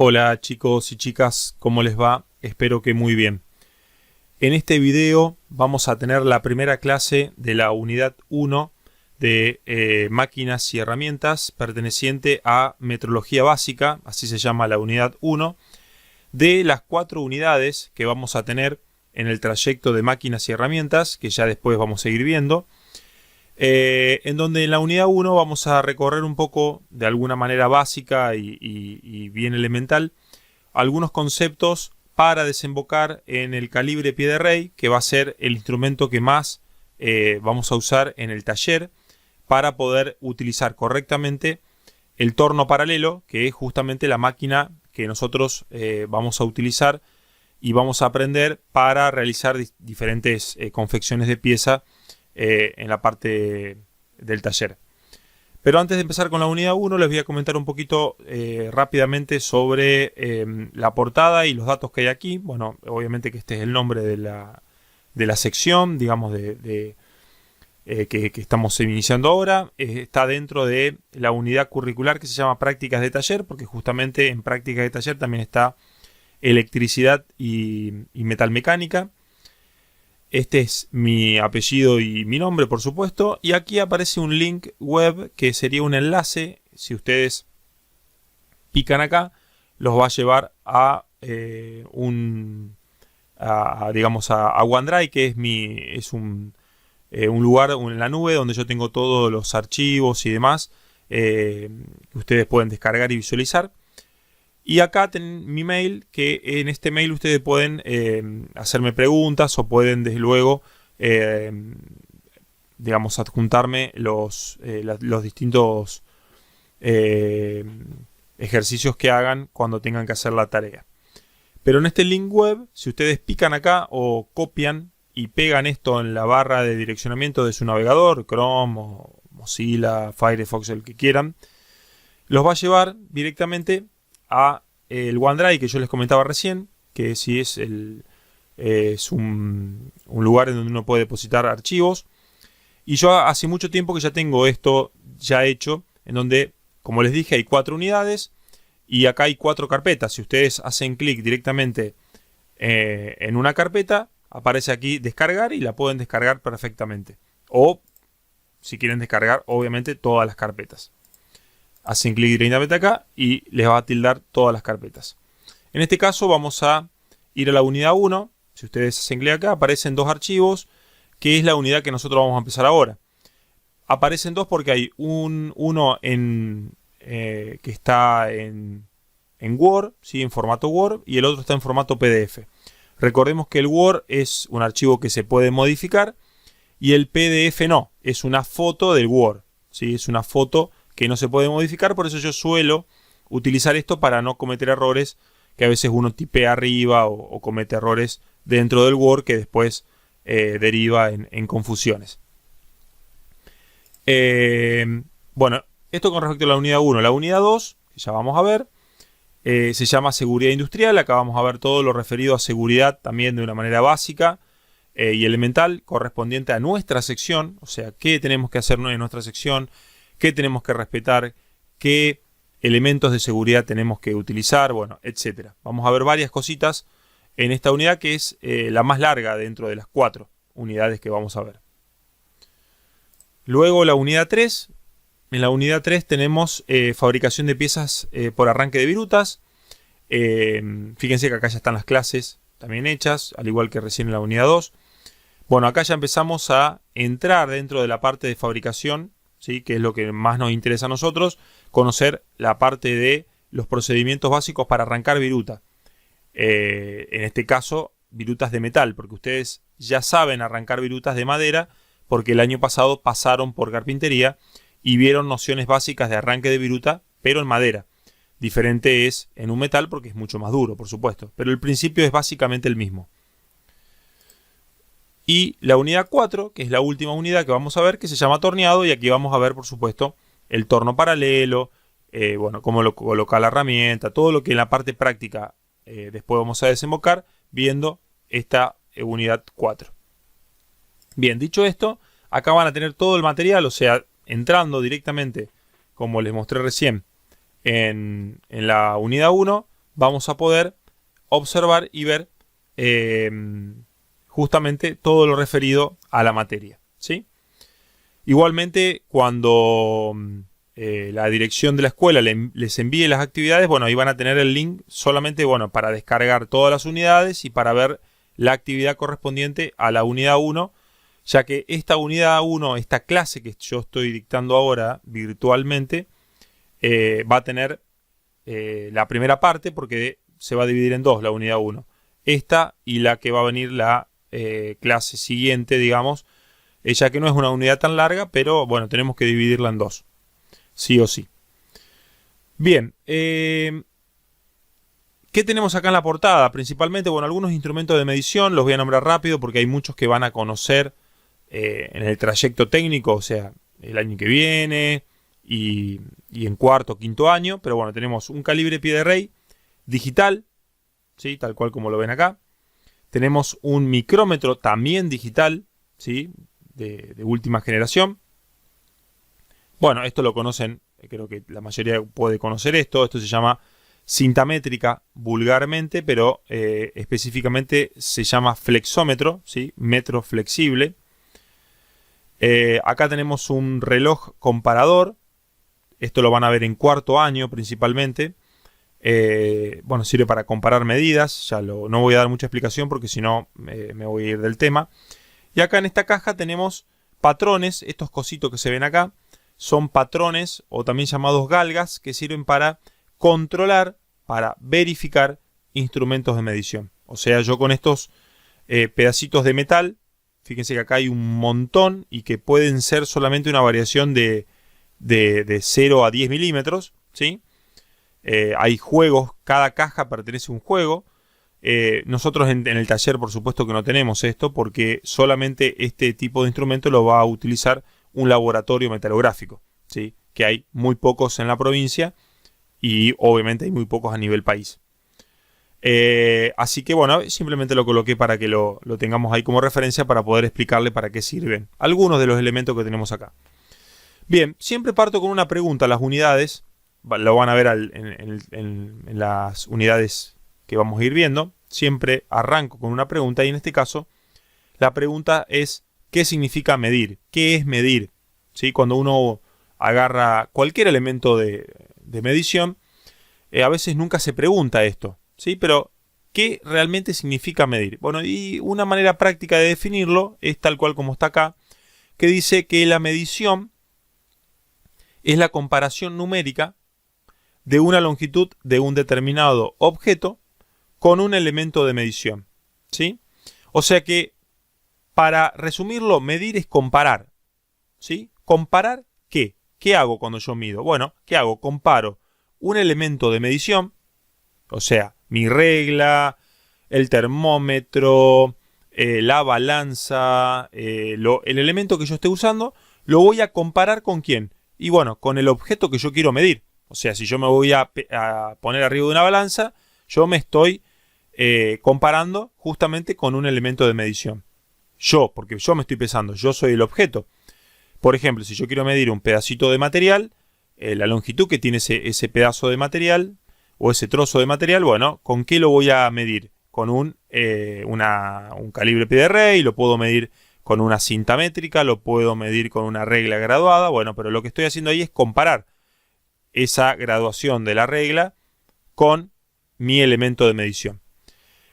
Hola chicos y chicas, ¿cómo les va? Espero que muy bien. En este video vamos a tener la primera clase de la unidad 1 de máquinas y herramientas perteneciente a metrología básica, así se llama la unidad 1, de las 4 unidades que vamos a tener en el trayecto de máquinas y herramientas, que ya después vamos a seguir viendo. En donde en la unidad 1 vamos a recorrer un poco de alguna manera básica y bien elemental algunos conceptos para desembocar en el calibre pie de rey, que va a ser el instrumento que más vamos a usar en el taller para poder utilizar correctamente el torno paralelo, que es justamente la máquina que nosotros vamos a utilizar y vamos a aprender para realizar diferentes confecciones de pieza en la parte del taller. Pero antes de empezar con la unidad 1 les voy a comentar un poquito rápidamente sobre la portada y los datos que hay aquí. Bueno, obviamente que este es el nombre de la sección, digamos, que estamos iniciando ahora. Está dentro de la unidad curricular que se llama prácticas de taller, porque justamente en prácticas de taller también está electricidad y metalmecánica. Este es mi apellido y mi nombre, por supuesto. Y aquí aparece un link web que sería un enlace. Si ustedes pican acá, los va a llevar a OneDrive, que es un lugar en la nube donde yo tengo todos los archivos y demás que ustedes pueden descargar y visualizar. Y acá tienen mi mail, que en este mail ustedes pueden hacerme preguntas o pueden desde luego adjuntarme los distintos ejercicios que hagan cuando tengan que hacer la tarea. Pero en este link web, si ustedes pican acá o copian y pegan esto en la barra de direccionamiento de su navegador, Chrome o Mozilla, Firefox, el que quieran, los va a llevar directamente a el OneDrive que yo les comentaba recién, que sí es un lugar en donde uno puede depositar archivos. Y yo hace mucho tiempo que ya tengo esto ya hecho, en donde, como les dije, hay 4 unidades y acá hay 4 carpetas. Si ustedes hacen clic directamente en una carpeta, aparece aquí descargar y la pueden descargar perfectamente. O si quieren descargar, obviamente, todas las carpetas. Hacen clic directamente acá y les va a tildar todas las carpetas. En este caso vamos a ir a la unidad 1. Si ustedes hacen clic acá, aparecen 2 archivos, que es la unidad que nosotros vamos a empezar ahora. Aparecen 2 porque hay uno que está en Word, ¿sí? En formato Word, y el otro está en formato PDF. Recordemos que el Word es un archivo que se puede modificar y el PDF no, es una foto del Word, ¿sí? Es una foto que no se puede modificar, por eso yo suelo utilizar esto para no cometer errores que a veces uno tipea arriba o comete errores dentro del Word que después deriva en confusiones. Bueno, esto con respecto a la unidad 1. La unidad 2, que ya vamos a ver, se llama seguridad industrial. Acá vamos a ver todo lo referido a seguridad también de una manera básica y elemental, correspondiente a nuestra sección, o sea, qué tenemos que hacer en nuestra sección, qué tenemos que respetar, qué elementos de seguridad tenemos que utilizar, bueno, etc. Vamos a ver varias cositas en esta unidad que es la más larga dentro de las 4 unidades que vamos a ver. Luego la unidad 3. En la unidad 3 tenemos fabricación de piezas por arranque de virutas. Fíjense que acá ya están las clases también hechas, al igual que recién en la unidad 2. Bueno, acá ya empezamos a entrar dentro de la parte de fabricación, ¿sí? Que es lo que más nos interesa a nosotros, conocer la parte de los procedimientos básicos para arrancar viruta. En este caso, virutas de metal, porque ustedes ya saben arrancar virutas de madera, porque el año pasado pasaron por carpintería y vieron nociones básicas de arranque de viruta, pero en madera. Diferente es en un metal porque es mucho más duro, por supuesto, pero el principio es básicamente el mismo. Y la unidad 4, que es la última unidad que vamos a ver, que se llama torneado, y aquí vamos a ver, por supuesto, el torno paralelo, cómo lo coloca la herramienta, todo lo que en la parte práctica después vamos a desembocar viendo esta unidad 4. Bien, dicho esto, acá van a tener todo el material, o sea, entrando directamente, como les mostré recién, en la unidad 1, vamos a poder observar y ver justamente todo lo referido a la materia, ¿sí? Igualmente, cuando la dirección de la escuela les envíe las actividades, bueno, ahí van a tener el link solamente, bueno, para descargar todas las unidades y para ver la actividad correspondiente a la unidad 1, ya que esta unidad 1, esta clase que yo estoy dictando ahora virtualmente, va a tener la primera parte, porque se va a dividir en dos la unidad 1. Esta y la que va a venir la clase siguiente, digamos, ya que no es una unidad tan larga, pero bueno, tenemos que dividirla en dos, sí o sí. Bien, ¿qué tenemos acá en la portada? Principalmente, bueno, algunos instrumentos de medición, los voy a nombrar rápido porque hay muchos que van a conocer en el trayecto técnico, o sea, el año que viene y en cuarto o quinto año, pero bueno, tenemos un calibre pie de rey digital, ¿sí? Tal cual como lo ven acá. Tenemos un micrómetro también digital, ¿sí? De última generación. Bueno, esto lo conocen, creo que la mayoría puede conocer esto. Esto se llama cinta métrica vulgarmente, pero específicamente se llama flexómetro, ¿sí? Metro flexible. Acá tenemos un reloj comparador. Esto lo van a ver en cuarto año principalmente. Bueno, sirve para comparar medidas. No voy a dar mucha explicación porque si no me voy a ir del tema. Y acá en esta caja tenemos patrones. Estos cositos que se ven acá son patrones o también llamados galgas, que sirven para controlar, para verificar instrumentos de medición. O sea, yo con estos pedacitos de metal, fíjense que acá hay un montón y que pueden ser solamente una variación de 0 a 10 milímetros, ¿sí? Hay juegos, cada caja pertenece a un juego. Nosotros en el taller, por supuesto que no tenemos esto, porque solamente este tipo de instrumento lo va a utilizar un laboratorio metalográfico, ¿sí? Que hay muy pocos en la provincia y obviamente hay muy pocos a nivel país. Así que bueno, simplemente lo coloqué para que lo tengamos ahí como referencia para poder explicarle para qué sirven algunos de los elementos que tenemos acá. Bien, siempre parto con una pregunta. Las unidades, lo van a ver en las unidades que vamos a ir viendo. Siempre arranco con una pregunta y en este caso la pregunta es ¿qué significa medir? ¿Qué es medir? ¿Sí? Cuando uno agarra cualquier elemento de medición, a veces nunca se pregunta esto, ¿sí? Pero ¿qué realmente significa medir? Bueno, y una manera práctica de definirlo es tal cual como está acá, que dice que la medición es la comparación numérica de una longitud de un determinado objeto con un elemento de medición, ¿sí? O sea que, para resumirlo, medir es comparar, ¿sí? ¿Comparar qué? ¿Qué hago cuando yo mido? Bueno, ¿qué hago? Comparo un elemento de medición, o sea, mi regla, el termómetro, la balanza, el elemento que yo esté usando, lo voy a comparar ¿con quién? Y bueno, con el objeto que yo quiero medir. O sea, si yo me voy a poner arriba de una balanza, yo me estoy comparando justamente con un elemento de medición. Porque yo me estoy pesando, yo soy el objeto. Por ejemplo, si yo quiero medir un pedacito de material, la longitud que tiene ese pedazo de material o ese trozo de material, bueno, ¿con qué lo voy a medir? Con un calibre pie de rey, lo puedo medir con una cinta métrica, lo puedo medir con una regla graduada, bueno, pero lo que estoy haciendo ahí es comparar esa graduación de la regla con mi elemento de medición.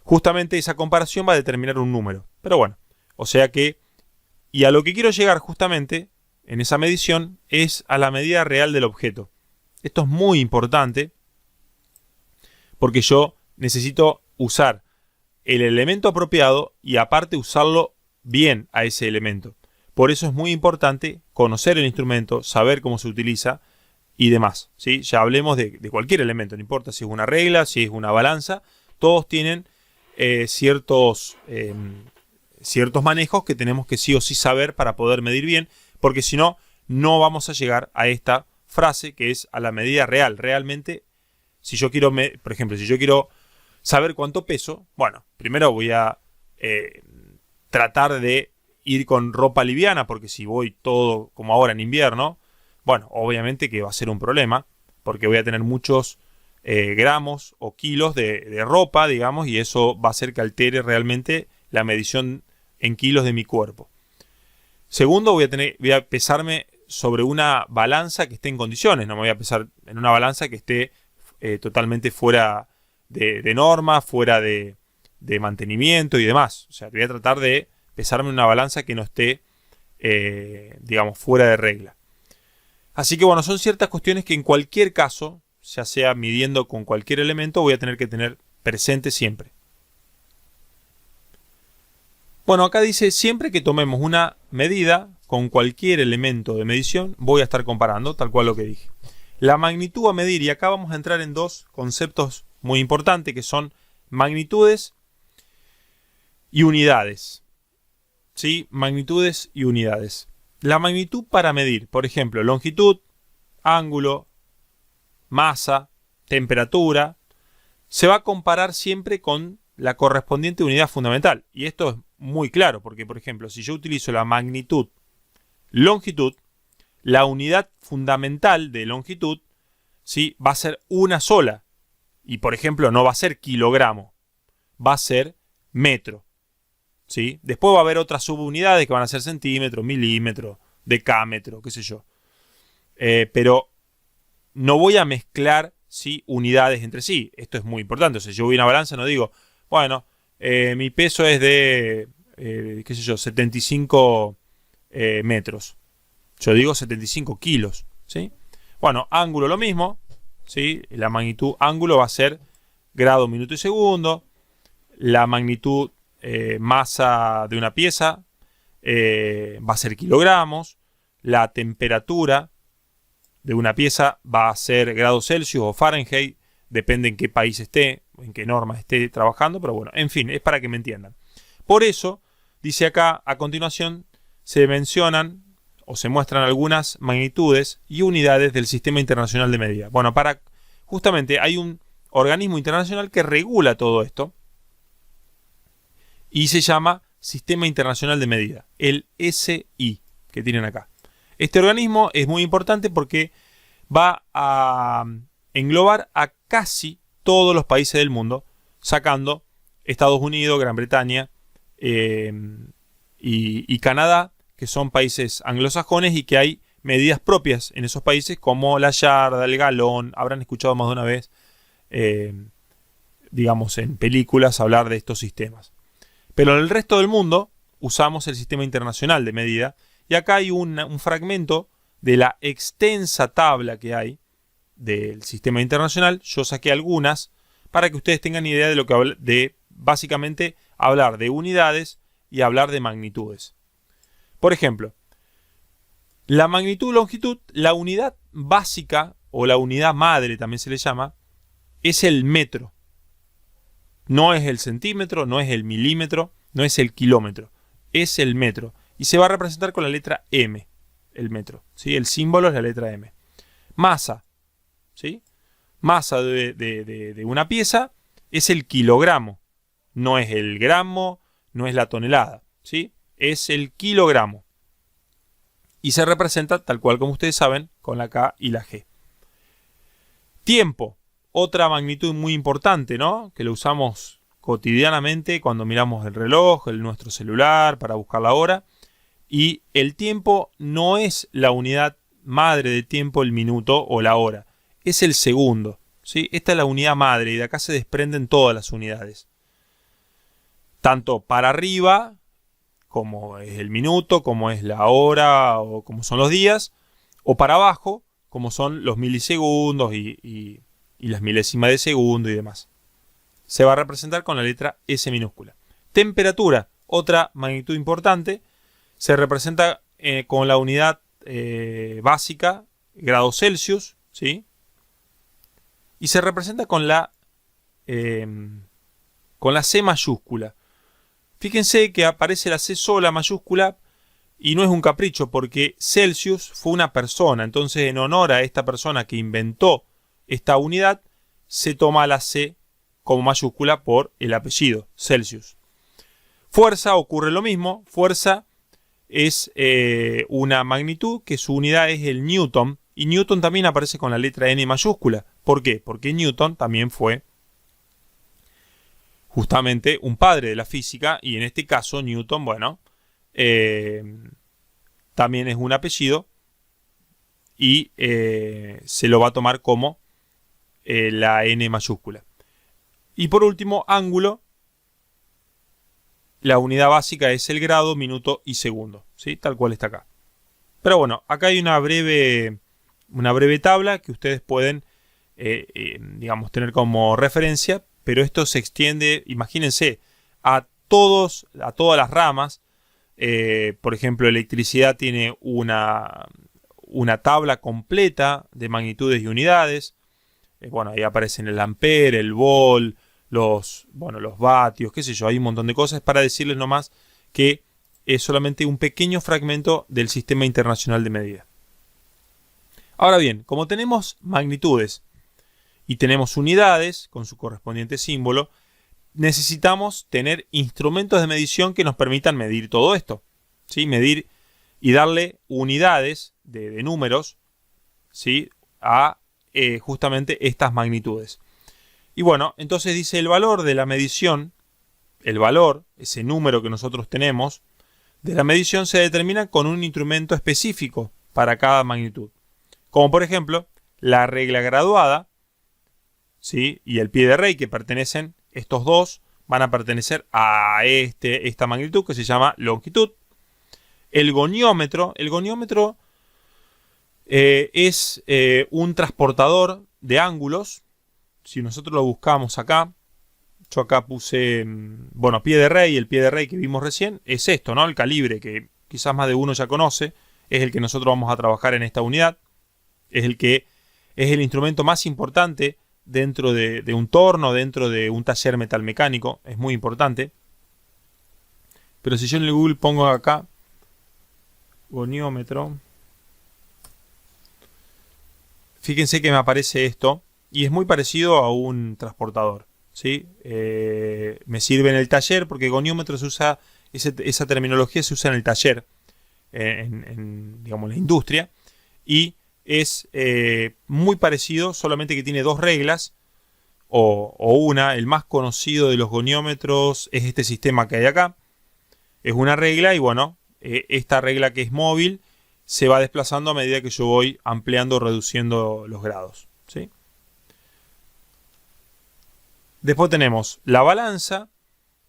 Justamente esa comparación va a determinar un número, pero bueno, o sea que, y a lo que quiero llegar justamente en esa medición es a la medida real del objeto. Esto es muy importante porque yo necesito usar el elemento apropiado y aparte usarlo bien a ese elemento. Por eso es muy importante conocer el instrumento, saber cómo se utiliza y demás, ¿sí? Ya hablemos de cualquier elemento, no importa si es una regla, si es una balanza, todos tienen ciertos manejos que tenemos que sí o sí saber para poder medir bien, porque si no, no vamos a llegar a esta frase que es a la medida real. Realmente, si yo quiero, por ejemplo, si yo quiero saber cuánto peso, bueno, primero voy a tratar de ir con ropa liviana, porque si voy todo como ahora en invierno, bueno, obviamente que va a ser un problema, porque voy a tener muchos gramos o kilos de ropa, digamos, y eso va a hacer que altere realmente la medición en kilos de mi cuerpo. Segundo, voy a pesarme sobre una balanza que esté en condiciones, no me voy a pesar en una balanza que esté totalmente fuera de norma, fuera de mantenimiento y demás. O sea, voy a tratar de pesarme en una balanza que no esté, digamos, fuera de regla. Así que bueno, son ciertas cuestiones que en cualquier caso, ya sea midiendo con cualquier elemento, voy a tener que tener presente siempre. Bueno, acá dice, siempre que tomemos una medida con cualquier elemento de medición, voy a estar comparando, tal cual lo que dije. La magnitud a medir, y acá vamos a entrar en dos conceptos muy importantes, que son magnitudes y unidades. ¿Sí? Magnitudes y unidades. La magnitud para medir, por ejemplo, longitud, ángulo, masa, temperatura, se va a comparar siempre con la correspondiente unidad fundamental. Y esto es muy claro, porque por ejemplo, si yo utilizo la magnitud, longitud, la unidad fundamental de longitud, ¿sí?, va a ser una sola. Y por ejemplo, no va a ser kilogramo, va a ser metro. ¿Sí? Después va a haber otras subunidades que van a ser centímetro, milímetro, decámetro, qué sé yo. Pero no voy a mezclar, ¿sí?, unidades entre sí. Esto es muy importante. O sea, yo voy a una balanza, no digo, bueno, mi peso es de, qué sé yo, 75 metros. Yo digo 75 kilos. ¿Sí? Bueno, ángulo lo mismo. ¿Sí? La magnitud ángulo va a ser grado, minuto y segundo. La magnitud masa de una pieza va a ser kilogramos. La temperatura de una pieza va a ser grados Celsius o Fahrenheit, depende en qué país esté, en qué norma esté trabajando, pero bueno, en fin, es para que me entiendan. Por eso, dice acá, a continuación, se mencionan o se muestran algunas magnitudes y unidades del Sistema Internacional de Medida. Bueno, justamente hay un organismo internacional que regula todo esto y se llama Sistema Internacional de Medida, el SI, que tienen acá. Este organismo es muy importante porque va a englobar a casi todos los países del mundo, sacando Estados Unidos, Gran Bretaña y Canadá, que son países anglosajones y que hay medidas propias en esos países como la yarda, el galón. Habrán escuchado más de una vez, digamos, en películas hablar de estos sistemas. Pero en el resto del mundo usamos el Sistema Internacional de Medida. Y acá hay un fragmento de la extensa tabla que hay del Sistema Internacional. Yo saqué algunas para que ustedes tengan idea de lo que básicamente hablar de unidades y hablar de magnitudes. Por ejemplo, la magnitud, longitud, la unidad básica o la unidad madre también se le llama, es el metro. No es el centímetro, no es el milímetro, no es el kilómetro, es el metro. Y se va a representar con la letra M, el metro. ¿Sí? El símbolo es la letra M. Masa. ¿Sí? Masa de una pieza es el kilogramo. No es el gramo, no es la tonelada. ¿Sí? Es el kilogramo. Y se representa, tal cual como ustedes saben, con la K y la G. Tiempo. Otra magnitud muy importante, ¿no? Que lo usamos cotidianamente cuando miramos el reloj, nuestro celular, para buscar la hora. Y el tiempo no es la unidad madre de tiempo, el minuto o la hora. Es el segundo. ¿Sí? Esta es la unidad madre y de acá se desprenden todas las unidades. Tanto para arriba, como es el minuto, como es la hora o como son los días. O para abajo, como son los milisegundos y las milésimas de segundo y demás. Se va a representar con la letra S minúscula. Temperatura, otra magnitud importante. Se representa con la unidad básica, grados Celsius, ¿sí? Y se representa con la C mayúscula. Fíjense que aparece la C sola mayúscula y no es un capricho porque Celsius fue una persona. Entonces, en honor a esta persona que inventó esta unidad, se toma la C como mayúscula por el apellido, Celsius. Fuerza, ocurre lo mismo. Fuerza es una magnitud que su unidad es el newton Y Newton también aparece con la letra N mayúscula. ¿Por qué? Porque Newton también fue justamente un padre de la física, y en este caso Newton, bueno, también es un apellido y se lo va a tomar como la N mayúscula. Y por último, ángulo. La unidad básica es el grado, minuto y segundo, ¿sí? Tal cual está acá. Pero bueno, acá hay una breve tabla que ustedes pueden, digamos, tener como referencia, pero esto se extiende, imagínense, a todas las ramas. Por ejemplo, electricidad tiene una tabla completa de magnitudes y unidades. Bueno, ahí aparecen el ampere, el volt, los vatios, qué sé yo, hay un montón de cosas, para decirles nomás que es solamente un pequeño fragmento del sistema internacional de medida. Ahora bien, como tenemos magnitudes y tenemos unidades con su correspondiente símbolo, necesitamos tener instrumentos de medición que nos permitan medir todo esto, ¿sí? Medir y darle unidades de números, ¿sí? A justamente estas magnitudes. Y bueno, entonces dice el valor de la medición, el valor, ese número que nosotros tenemos, de la medición se determina con un instrumento específico para cada magnitud. Como por ejemplo, la regla graduada, ¿sí? Y el pie de rey, que pertenecen, estos dos van a pertenecer a esta magnitud que se llama longitud. El goniómetro es un transportador de ángulos. Si nosotros lo buscamos acá, yo acá puse, bueno, pie de rey. El pie de rey que vimos recién es esto, ¿no? El calibre, que quizás más de uno ya conoce, es el que nosotros vamos a trabajar en esta unidad. Es el instrumento más importante dentro de un torno, dentro de un taller metalmecánico. Es muy importante. Pero si yo en el Google pongo acá goniómetro, fíjense que me aparece esto. Y es muy parecido a un transportador, ¿sí? Me sirve en el taller porque goniómetro se usa, esa terminología se usa en el taller, digamos, la industria. Y es muy parecido, solamente que tiene dos reglas, o una. El más conocido de los goniómetros es este sistema que hay acá. Es una regla y bueno, esta regla que es móvil se va desplazando a medida que yo voy ampliando o reduciendo los grados, ¿sí? Después tenemos la balanza,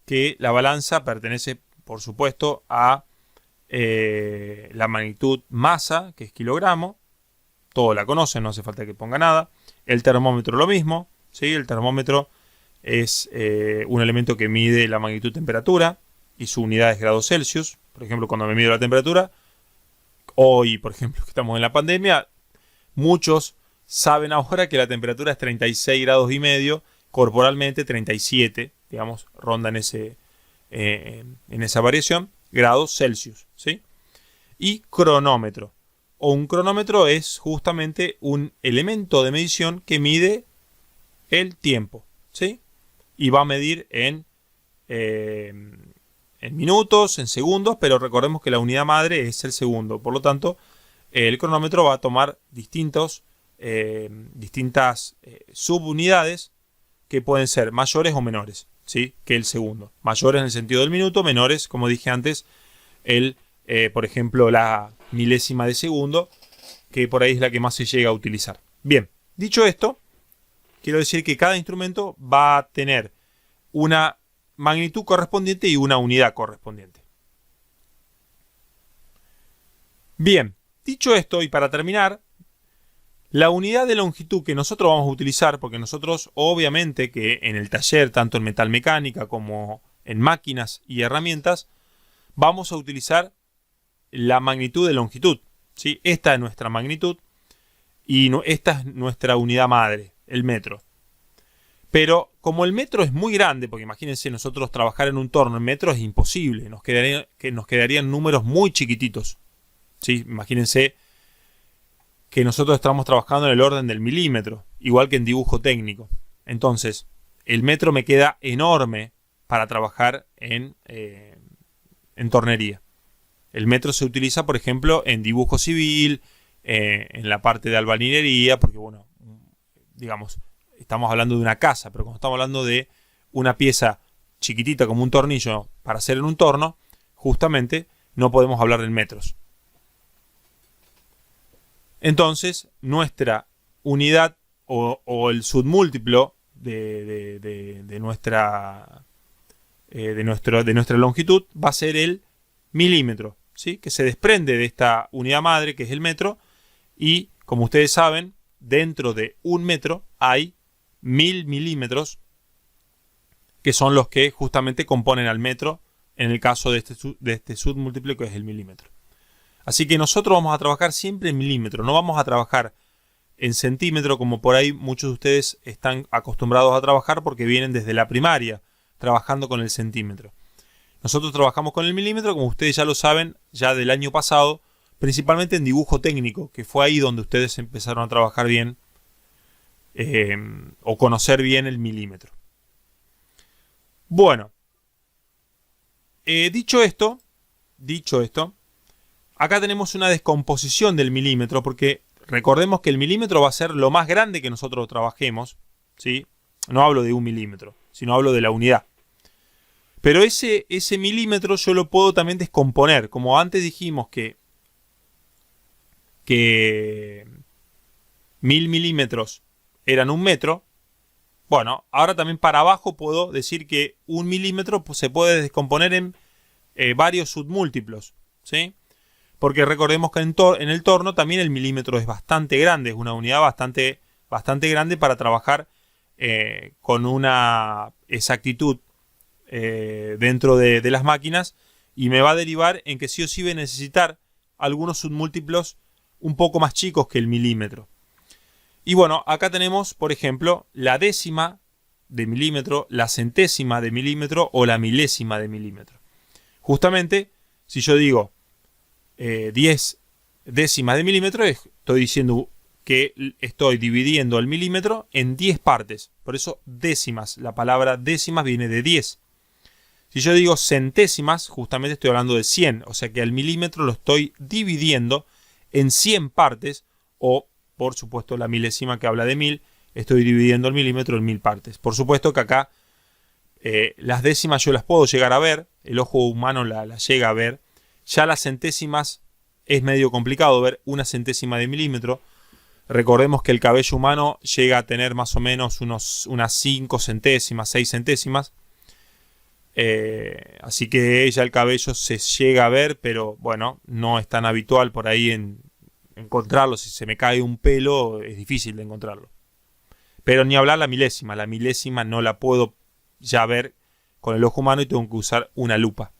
que la balanza pertenece, por supuesto, a la magnitud masa, que es kilogramo. Todos la conocen, no hace falta que ponga nada. El termómetro lo mismo, ¿sí? El termómetro es un elemento que mide la magnitud temperatura y su unidad es grados Celsius. Por ejemplo, cuando me mido la temperatura, hoy, por ejemplo, que estamos en la pandemia, muchos saben ahora que la temperatura es 36 grados y medio, corporalmente 37, digamos, ronda en esa variación, grados Celsius, ¿sí? Y cronómetro. Un cronómetro es justamente un elemento de medición que mide el tiempo, ¿sí? Y va a medir en minutos, en segundos, pero recordemos que la unidad madre es el segundo. Por lo tanto, el cronómetro va a tomar distintas subunidades que pueden ser mayores o menores, ¿sí? Que el segundo. Mayores en el sentido del minuto, menores, como dije antes, por ejemplo, la milésima de segundo, que por ahí es la que más se llega a utilizar. Bien, dicho esto, quiero decir que cada instrumento va a tener una magnitud correspondiente y una unidad correspondiente. Bien, dicho esto, y para terminar, la unidad de longitud que nosotros vamos a utilizar, porque nosotros obviamente que en el taller, tanto en metalmecánica como en máquinas y herramientas, vamos a utilizar la magnitud de longitud, ¿sí? Esta es nuestra magnitud y esta es nuestra unidad madre, el metro. Pero como el metro es muy grande, porque imagínense nosotros trabajar en un torno en metro es imposible, nos quedarían números muy chiquititos, ¿sí? Imagínense que nosotros estamos trabajando en el orden del milímetro, igual que en dibujo técnico. Entonces, el metro me queda enorme para trabajar en tornería. El metro se utiliza, por ejemplo, en dibujo civil, en la parte de albañilería, porque bueno, digamos, estamos hablando de una casa, pero cuando estamos hablando de una pieza chiquitita como un tornillo para hacer en un torno, justamente no podemos hablar en metros. Entonces, nuestra unidad o el submúltiplo de nuestra longitud va a ser el milímetro, ¿sí? Que se desprende de esta unidad madre que es el metro, y como ustedes saben, dentro de un metro hay 1000 milímetros, que son los que justamente componen al metro en el caso de este submúltiplo que es el milímetro. Así que nosotros vamos a trabajar siempre en milímetro, no vamos a trabajar en centímetro como por ahí muchos de ustedes están acostumbrados a trabajar porque vienen desde la primaria trabajando con el centímetro. Nosotros trabajamos con el milímetro, como ustedes ya lo saben, ya del año pasado, principalmente en dibujo técnico, que fue ahí donde ustedes empezaron a trabajar bien o conocer bien el milímetro. Bueno, dicho esto, acá tenemos una descomposición del milímetro, porque recordemos que el milímetro va a ser lo más grande que nosotros trabajemos, ¿sí? No hablo de 1 milímetro, sino hablo de la unidad. Pero ese milímetro yo lo puedo también descomponer. Como antes dijimos que 1000 milímetros eran 1 metro, bueno, ahora también para abajo puedo decir que 1 milímetro pues, se puede descomponer en varios submúltiplos, ¿sí? Porque recordemos que en el torno también el milímetro es bastante grande, es una unidad bastante grande para trabajar con una exactitud dentro de las máquinas, y me va a derivar en que sí o sí voy a necesitar algunos submúltiplos un poco más chicos que el milímetro. Y bueno, acá tenemos, por ejemplo, la décima de milímetro, la centésima de milímetro o la milésima de milímetro. Justamente, si yo digo 10 décimas de milímetro, estoy diciendo que estoy dividiendo el milímetro en 10 partes. Por eso décimas, la palabra décimas viene de 10. Si yo digo centésimas, justamente estoy hablando de 100. O sea que al milímetro lo estoy dividiendo en 100 partes, o por supuesto la milésima que habla de 1000, estoy dividiendo el milímetro en 1000 partes. Por supuesto que acá las décimas yo las puedo llegar a ver, el ojo humano las llega a ver. Ya las centésimas es medio complicado ver una centésima de milímetro. Recordemos que el cabello humano llega a tener más o menos unas 5 centésimas, 6 centésimas. Así que ya el cabello se llega a ver, pero bueno, no es tan habitual por ahí encontrarlo. Si se me cae un pelo es difícil de encontrarlo. Pero ni hablar la milésima no la puedo ya ver con el ojo humano y tengo que usar una lupa.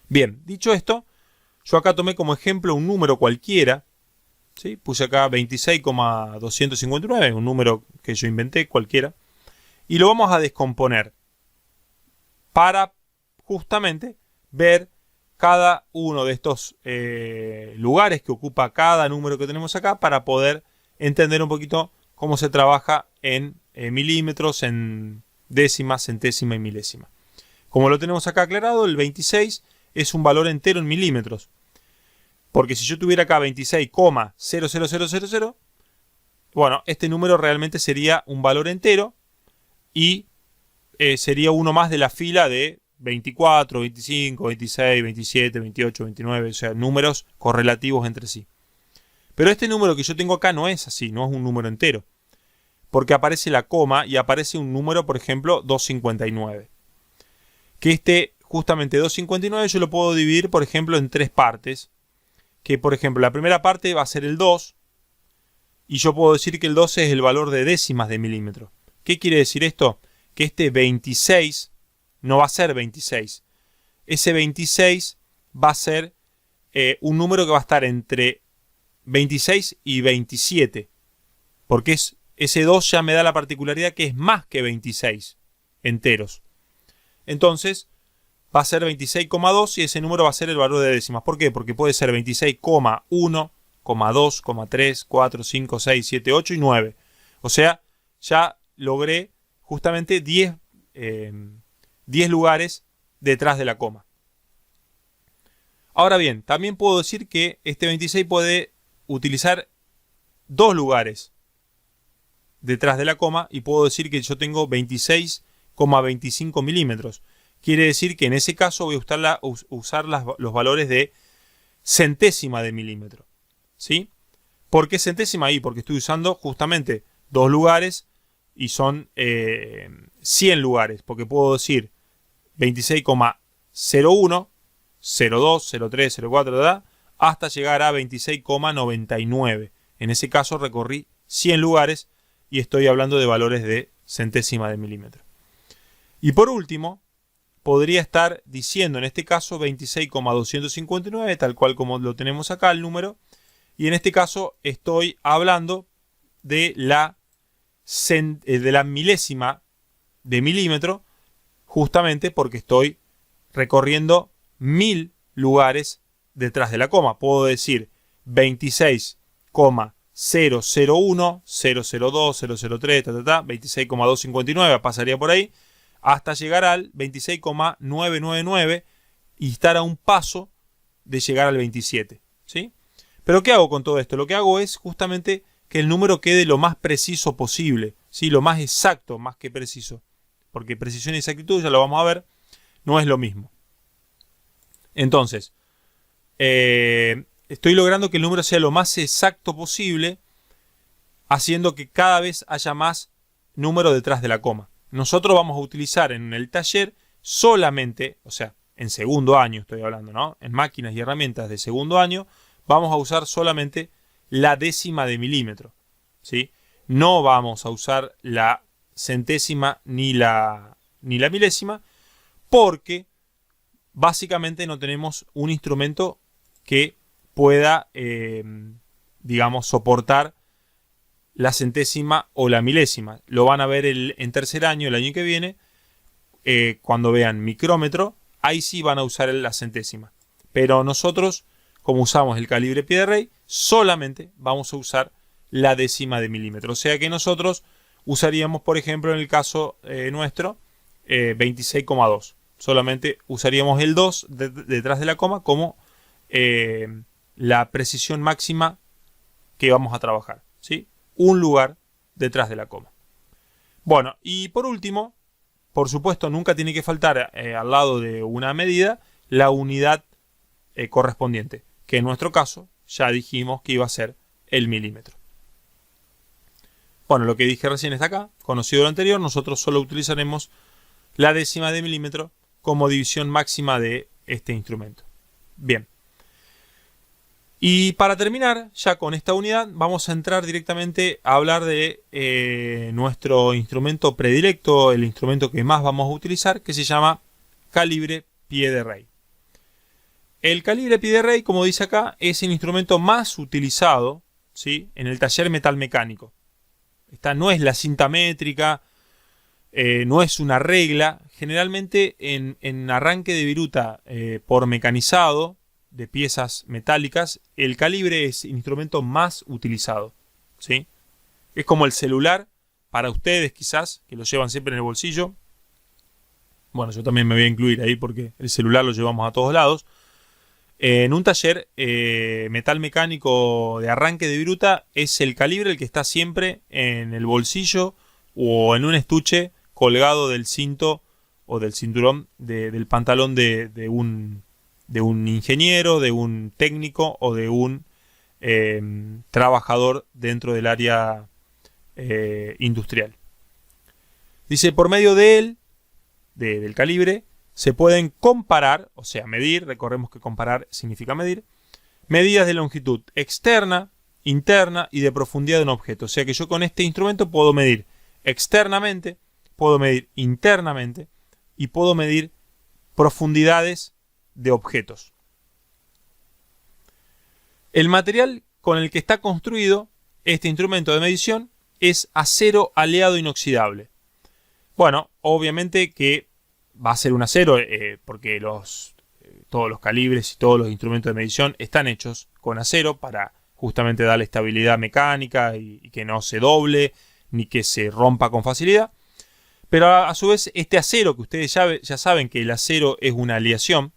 Bien, dicho esto, yo acá tomé como ejemplo un número cualquiera, ¿sí? Puse acá 26,259, un número que yo inventé cualquiera, y lo vamos a descomponer para justamente ver cada uno de estos lugares que ocupa cada número que tenemos acá, para poder entender un poquito cómo se trabaja en milímetros, en décimas, centésima y milésima. Como lo tenemos acá aclarado, el 26 es un valor entero en milímetros. Porque si yo tuviera acá 26,00000, bueno, este número realmente sería un valor entero y sería uno más de la fila de 24, 25, 26, 27, 28, 29, o sea, números correlativos entre sí. Pero este número que yo tengo acá no es así, no es un número entero. Porque aparece la coma y aparece un número, por ejemplo, 259. Que justamente 259 yo lo puedo dividir, por ejemplo, en 3 partes. Que, por ejemplo, la primera parte va a ser el 2. Y yo puedo decir que el 2 es el valor de décimas de milímetro. ¿Qué quiere decir esto? Que este 26 no va a ser 26. Ese 26 va a ser un número que va a estar entre 26 y 27. Porque ese 2 ya me da la particularidad que es más que 26 enteros. Entonces va a ser 26,2 y ese número va a ser el valor de décimas. ¿Por qué? Porque puede ser 26,1, 2, 3, 4, 5, 6, 7, 8 y 9. O sea, ya logré justamente 10 lugares detrás de la coma. Ahora bien, también puedo decir que este 26 puede utilizar dos lugares detrás de la coma y puedo decir que yo tengo 26,25 milímetros. Quiere decir que en ese caso voy a usar los valores de centésima de milímetro. ¿Sí? ¿Por qué centésima ahí? Porque estoy usando justamente dos lugares y son 100 lugares. Porque puedo decir 26,01, 02, 03, 04, ¿verdad? Hasta llegar a 26,99. En ese caso recorrí 100 lugares y estoy hablando de valores de centésima de milímetro. Y por último, podría estar diciendo en este caso 26,259, tal cual como lo tenemos acá el número. Y en este caso estoy hablando de la milésima de milímetro, justamente porque estoy recorriendo 1000 lugares detrás de la coma. Puedo decir 26,001, 002, 003, 26,259, pasaría por ahí, hasta llegar al 26,999 y estar a un paso de llegar al 27. ¿Sí? Pero ¿qué hago con todo esto? Lo que hago es justamente que el número quede lo más preciso posible, ¿sí? Lo más exacto, más que preciso. Porque precisión y exactitud, ya lo vamos a ver, no es lo mismo. Entonces, estoy logrando que el número sea lo más exacto posible, haciendo que cada vez haya más número detrás de la coma. Nosotros vamos a utilizar en el taller solamente, o sea, en segundo año estoy hablando, ¿no? En máquinas y herramientas de segundo año, vamos a usar solamente la décima de milímetro, ¿sí? No vamos a usar la centésima ni la milésima, porque básicamente no tenemos un instrumento que pueda, digamos, soportar la centésima o la milésima. Lo van a ver en tercer año, el año que viene, cuando vean micrómetro, ahí sí van a usar la centésima. Pero nosotros, como usamos el calibre pie de rey, solamente vamos a usar la décima de milímetro. O sea que nosotros usaríamos, por ejemplo, en el caso nuestro, 26,2. Solamente usaríamos el 2 detrás de la coma como la precisión máxima que vamos a trabajar, ¿sí? Un lugar detrás de la coma. Bueno, y por último, por supuesto, nunca tiene que faltar al lado de una medida la unidad correspondiente, que en nuestro caso ya dijimos que iba a ser el milímetro. Bueno, lo que dije recién está acá, conocido lo anterior, nosotros solo utilizaremos la décima de milímetro como división máxima de este instrumento. Bien. Y para terminar ya con esta unidad, vamos a entrar directamente a hablar de nuestro instrumento predilecto, el instrumento que más vamos a utilizar, que se llama calibre pie de rey. El calibre pie de rey, como dice acá, es el instrumento más utilizado, ¿sí?, en el taller metal mecánico. Esta no es la cinta métrica, no es una regla. Generalmente en arranque de viruta por mecanizado de piezas metálicas, el calibre es el instrumento más utilizado, ¿sí? Es como el celular para ustedes quizás, que lo llevan siempre en el bolsillo. Bueno, yo también me voy a incluir ahí porque el celular lo llevamos a todos lados. En un taller metal mecánico de arranque de viruta es el calibre el que está siempre en el bolsillo o en un estuche colgado del cinto o del cinturón del pantalón de un ingeniero, de un técnico o de un trabajador dentro del área industrial. Dice, por medio de él, del calibre, se pueden comparar, o sea, medir, recordemos que comparar significa medir, medidas de longitud externa, interna y de profundidad de un objeto. O sea que yo con este instrumento puedo medir externamente, puedo medir internamente y puedo medir profundidades de objetos. El material con el que está construido este instrumento de medición es acero aleado inoxidable. Bueno, obviamente que va a ser un acero porque todos los calibres y todos los instrumentos de medición están hechos con acero para justamente darle estabilidad mecánica y que no se doble ni que se rompa con facilidad. Pero a su vez este acero, que ustedes ya saben que el acero es una aleación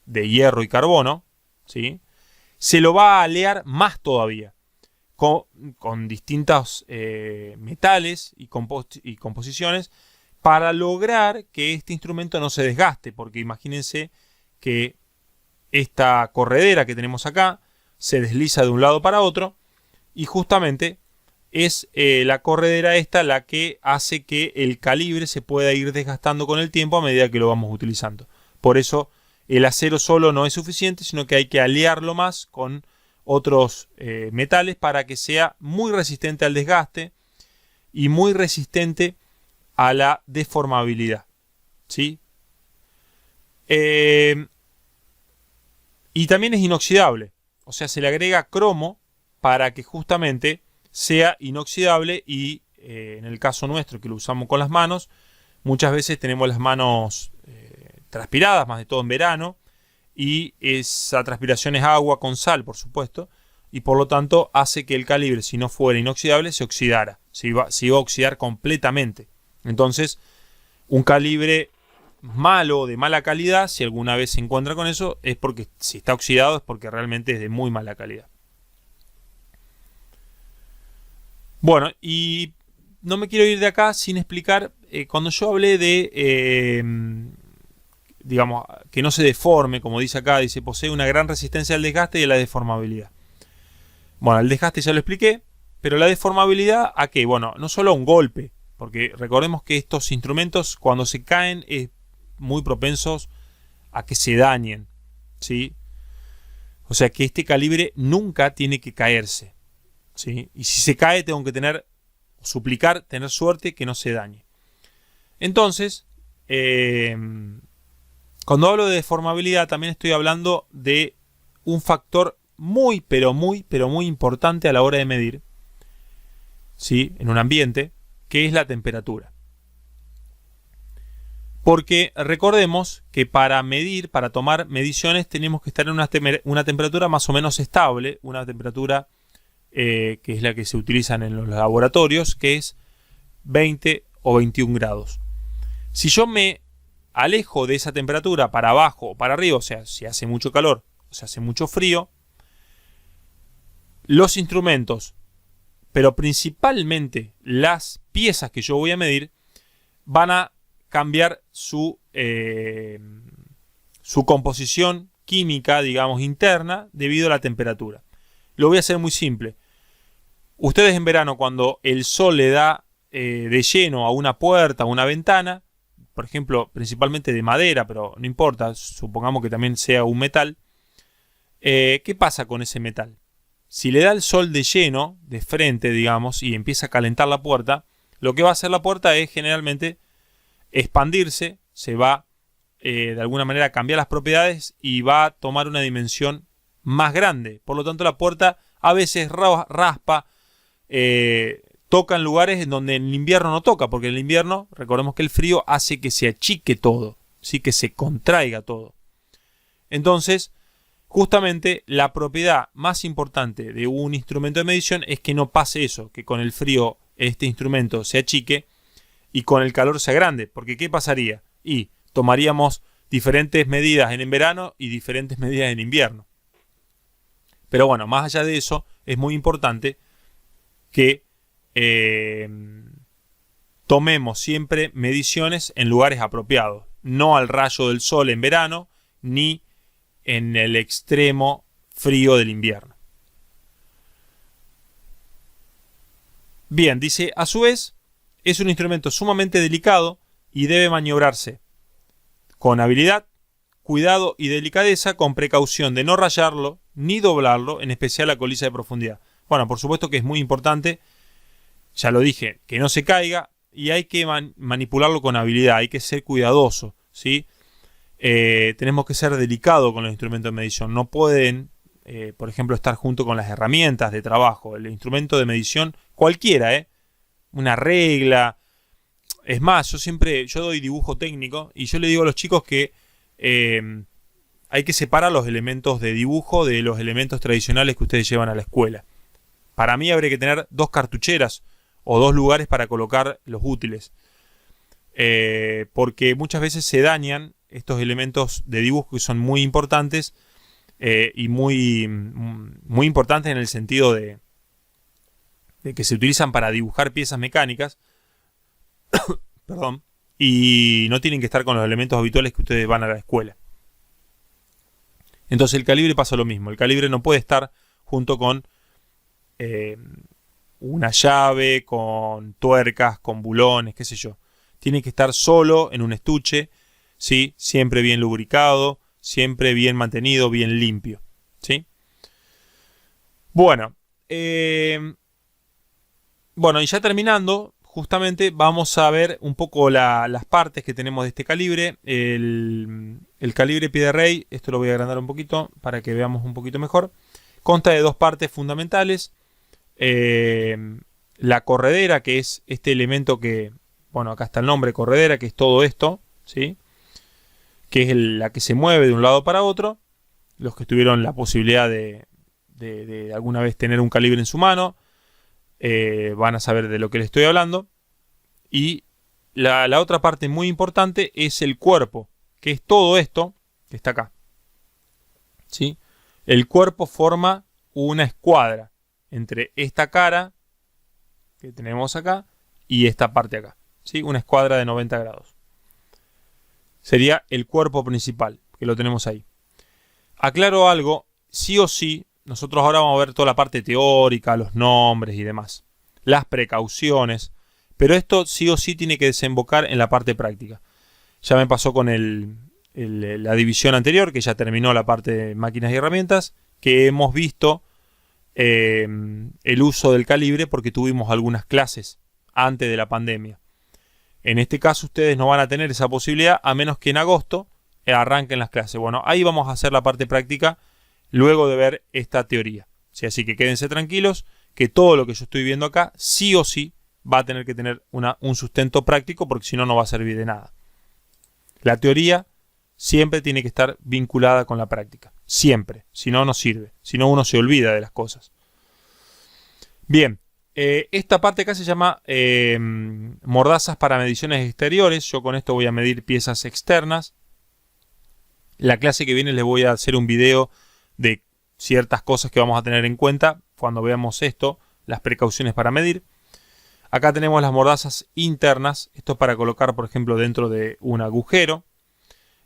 de hierro y carbono, ¿sí?, se lo va a alear más todavía, con distintos metales y composiciones, para lograr que este instrumento no se desgaste, porque imagínense que esta corredera que tenemos acá se desliza de un lado para otro, y justamente es la corredera esta la que hace que el calibre se pueda ir desgastando con el tiempo a medida que lo vamos utilizando. Por eso el acero solo no es suficiente, sino que hay que alearlo más con otros metales para que sea muy resistente al desgaste y muy resistente a la deformabilidad, ¿sí? Y también es inoxidable, o sea, se le agrega cromo para que justamente sea inoxidable y en el caso nuestro que lo usamos con las manos, muchas veces tenemos las manos transpiradas, más de todo en verano, y esa transpiración es agua con sal, por supuesto, y por lo tanto hace que el calibre, si no fuera inoxidable, se oxidara, se iba a oxidar completamente. Entonces, un calibre malo, de mala calidad, si alguna vez se encuentra con eso, es porque si está oxidado es porque realmente es de muy mala calidad. Bueno, y no me quiero ir de acá sin explicar, cuando yo hablé de, digamos, que no se deforme, como dice acá, dice, posee una gran resistencia al desgaste y a la deformabilidad. Bueno, el desgaste ya lo expliqué, pero la deformabilidad, ¿a qué? Bueno, no solo a un golpe, porque recordemos que estos instrumentos cuando se caen es muy propensos a que se dañen, ¿sí? O sea que este calibre nunca tiene que caerse, ¿sí? Y si se cae tengo que suplicar, tener suerte que no se dañe. Entonces, cuando hablo de deformabilidad también estoy hablando de un factor muy, pero muy importante a la hora de medir, ¿sí? En un ambiente, que es la temperatura. Porque recordemos que para medir, para tomar mediciones, tenemos que estar en una temperatura más o menos estable, una temperatura que es la que se utilizan en los laboratorios, que es 20 o 21 grados. Si yo me alejo de esa temperatura para abajo o para arriba, o sea, si hace mucho calor o si hace mucho frío, los instrumentos, pero principalmente las piezas que yo voy a medir, van a cambiar su composición química, digamos, interna, debido a la temperatura. Lo voy a hacer muy simple. Ustedes en verano, cuando el sol le da de lleno a una puerta, a una ventana, por ejemplo, principalmente de madera, pero no importa, supongamos que también sea un metal, ¿qué pasa con ese metal? Si le da el sol de lleno, de frente, digamos, y empieza a calentar la puerta, lo que va a hacer la puerta es generalmente expandirse, se va de alguna manera a cambiar las propiedades y va a tomar una dimensión más grande. Por lo tanto, la puerta a veces raspa, toca en lugares en donde en el invierno no toca, porque en el invierno, recordemos que el frío hace que se achique todo, ¿sí? Que se contraiga todo. Entonces, justamente la propiedad más importante de un instrumento de medición es que no pase eso, que con el frío este instrumento se achique y con el calor se agrande, porque ¿qué pasaría? Y tomaríamos diferentes medidas en verano y diferentes medidas en invierno. Pero bueno, más allá de eso, es muy importante que tomemos siempre mediciones en lugares apropiados, no al rayo del sol en verano, ni en el extremo frío del invierno. Bien, dice, a su vez, es un instrumento sumamente delicado y debe maniobrarse con habilidad, cuidado y delicadeza, con precaución de no rayarlo ni doblarlo, en especial la colilla de profundidad. Bueno, por supuesto que es muy importante, ya lo dije, que no se caiga y hay que manipularlo con habilidad, hay que ser cuidadoso, ¿sí? Tenemos que ser delicados con los instrumentos de medición. No pueden, por ejemplo, estar junto con las herramientas de trabajo. El instrumento de medición, cualquiera, una regla. Es más, yo doy dibujo técnico y yo le digo a los chicos que hay que separar los elementos de dibujo de los elementos tradicionales que ustedes llevan a la escuela. Para mí habría que tener 2 cartucheras o 2 lugares para colocar los útiles. Porque muchas veces se dañan estos elementos de dibujo que son muy importantes y muy importantes en el sentido de que se utilizan para dibujar piezas mecánicas. Perdón. Y no tienen que estar con los elementos habituales que ustedes van a la escuela. Entonces el calibre pasa lo mismo. El calibre no puede estar junto con una llave, con tuercas, con bulones, qué sé yo. Tiene que estar solo en un estuche, ¿sí? Siempre bien lubricado, siempre bien mantenido, bien limpio, ¿sí? Bueno, y ya terminando, justamente vamos a ver un poco las partes que tenemos de este calibre. El calibre pie de rey, esto lo voy a agrandar un poquito para que veamos un poquito mejor. Consta de dos partes fundamentales. La corredera, que es este elemento que, bueno, acá está el nombre, corredera, que es todo esto, ¿sí? Que es la que se mueve de un lado para otro. Los que tuvieron la posibilidad de alguna vez tener un calibre en su mano van a saber de lo que les estoy hablando. Y la otra parte muy importante es el cuerpo, que es todo esto que está acá, ¿sí? El cuerpo forma una escuadra entre esta cara que tenemos acá y esta parte acá, ¿sí? Una escuadra de 90 grados. Sería el cuerpo principal, que lo tenemos ahí. Aclaro algo, sí o sí, nosotros ahora vamos a ver toda la parte teórica, los nombres y demás, las precauciones, pero esto sí o sí tiene que desembocar en la parte práctica. Ya me pasó con la división anterior, que ya terminó la parte de máquinas y herramientas, que hemos visto el uso del calibre porque tuvimos algunas clases antes de la pandemia. En este caso ustedes no van a tener esa posibilidad a menos que en agosto arranquen las clases. Bueno, ahí vamos a hacer la parte práctica luego de ver esta teoría. ¿Sí? Así que quédense tranquilos que todo lo que yo estoy viendo acá sí o sí va a tener que tener un sustento práctico porque si no, no va a servir de nada. La teoría siempre tiene que estar vinculada con la práctica. Siempre. Si no, no sirve. Si no, uno se olvida de las cosas. Bien. Esta parte acá se llama mordazas para mediciones exteriores. Yo con esto voy a medir piezas externas. La clase que viene les voy a hacer un video de ciertas cosas que vamos a tener en cuenta cuando veamos esto, las precauciones para medir. Acá tenemos las mordazas internas. Esto es para colocar, por ejemplo, dentro de un agujero.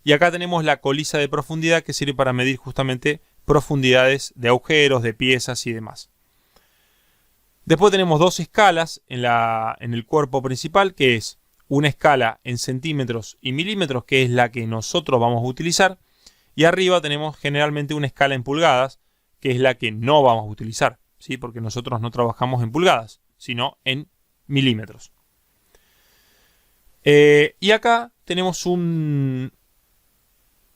Y acá tenemos la colisa de profundidad que sirve para medir justamente profundidades de agujeros, de piezas y demás. Después tenemos dos escalas en el cuerpo principal, que es una escala en centímetros y milímetros, que es la que nosotros vamos a utilizar. Y arriba tenemos generalmente una escala en pulgadas, que es la que no vamos a utilizar, ¿sí? Porque nosotros no trabajamos en pulgadas, sino en milímetros. Y acá tenemos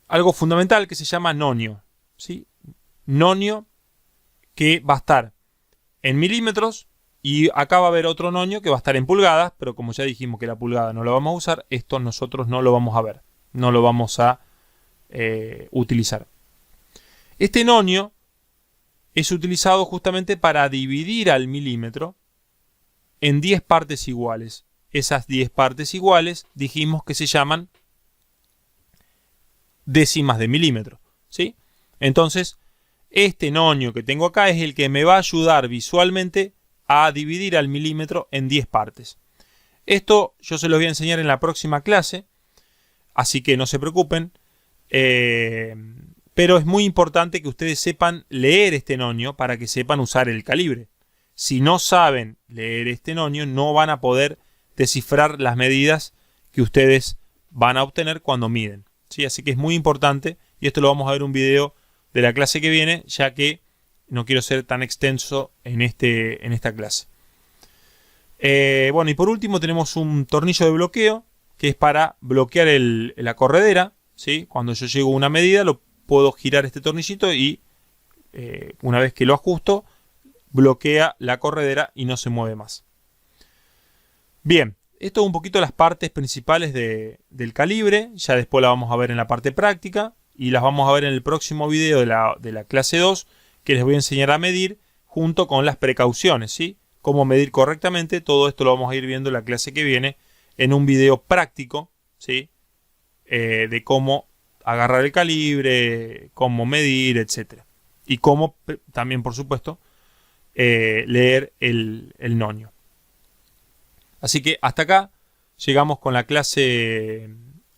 algo fundamental que se llama nonio, ¿sí? Nonio que va a estar en milímetros y acá va a haber otro nonio que va a estar en pulgadas, pero como ya dijimos que la pulgada no la vamos a usar, esto nosotros no lo vamos a ver, no lo vamos a utilizar. Este nonio es utilizado justamente para dividir al milímetro en 10 partes iguales. Esas 10 partes iguales dijimos que se llaman décimas de milímetro, ¿sí? Entonces, este nonio que tengo acá es el que me va a ayudar visualmente a dividir al milímetro en 10 partes. Esto yo se los voy a enseñar en la próxima clase, así que no se preocupen. Pero es muy importante que ustedes sepan leer este nonio para que sepan usar el calibre. Si no saben leer este nonio, no van a poder descifrar las medidas que ustedes van a obtener cuando miden, ¿sí? Así que es muy importante, y esto lo vamos a ver en un video de la clase que viene, ya que no quiero ser tan extenso en esta clase. Bueno, y por último tenemos un tornillo de bloqueo, que es para bloquear la corredera, ¿sí? Cuando yo llego a una medida, lo puedo girar este tornillito y una vez que lo ajusto, bloquea la corredera y no se mueve más. Bien, esto es un poquito las partes principales del calibre. Ya después la vamos a ver en la parte práctica y las vamos a ver en el próximo video de la clase 2, que les voy a enseñar a medir junto con las precauciones, ¿sí? Cómo medir correctamente. Todo esto lo vamos a ir viendo en la clase que viene en un video práctico, ¿sí? De cómo agarrar el calibre, cómo medir, etc. Y cómo también, por supuesto, leer el nonio. Así que hasta acá llegamos con la clase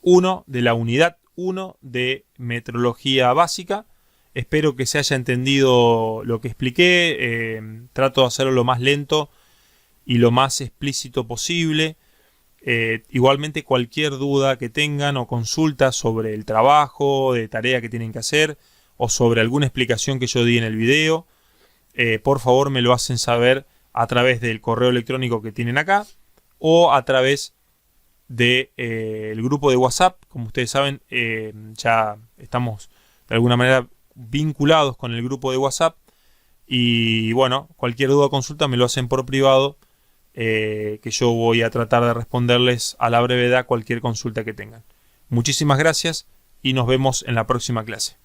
1 de la unidad 1 de metrología básica. Espero que se haya entendido lo que expliqué. Trato de hacerlo lo más lento y lo más explícito posible. Igualmente, cualquier duda que tengan o consulta sobre el trabajo, de tarea que tienen que hacer o sobre alguna explicación que yo di en el video, por favor me lo hacen saber a través del correo electrónico que tienen acá o a través de, el grupo de WhatsApp. Como ustedes saben, ya estamos de alguna manera vinculados con el grupo de WhatsApp. Y bueno, cualquier duda o consulta me lo hacen por privado, que yo voy a tratar de responderles a la brevedad cualquier consulta que tengan. Muchísimas gracias y nos vemos en la próxima clase.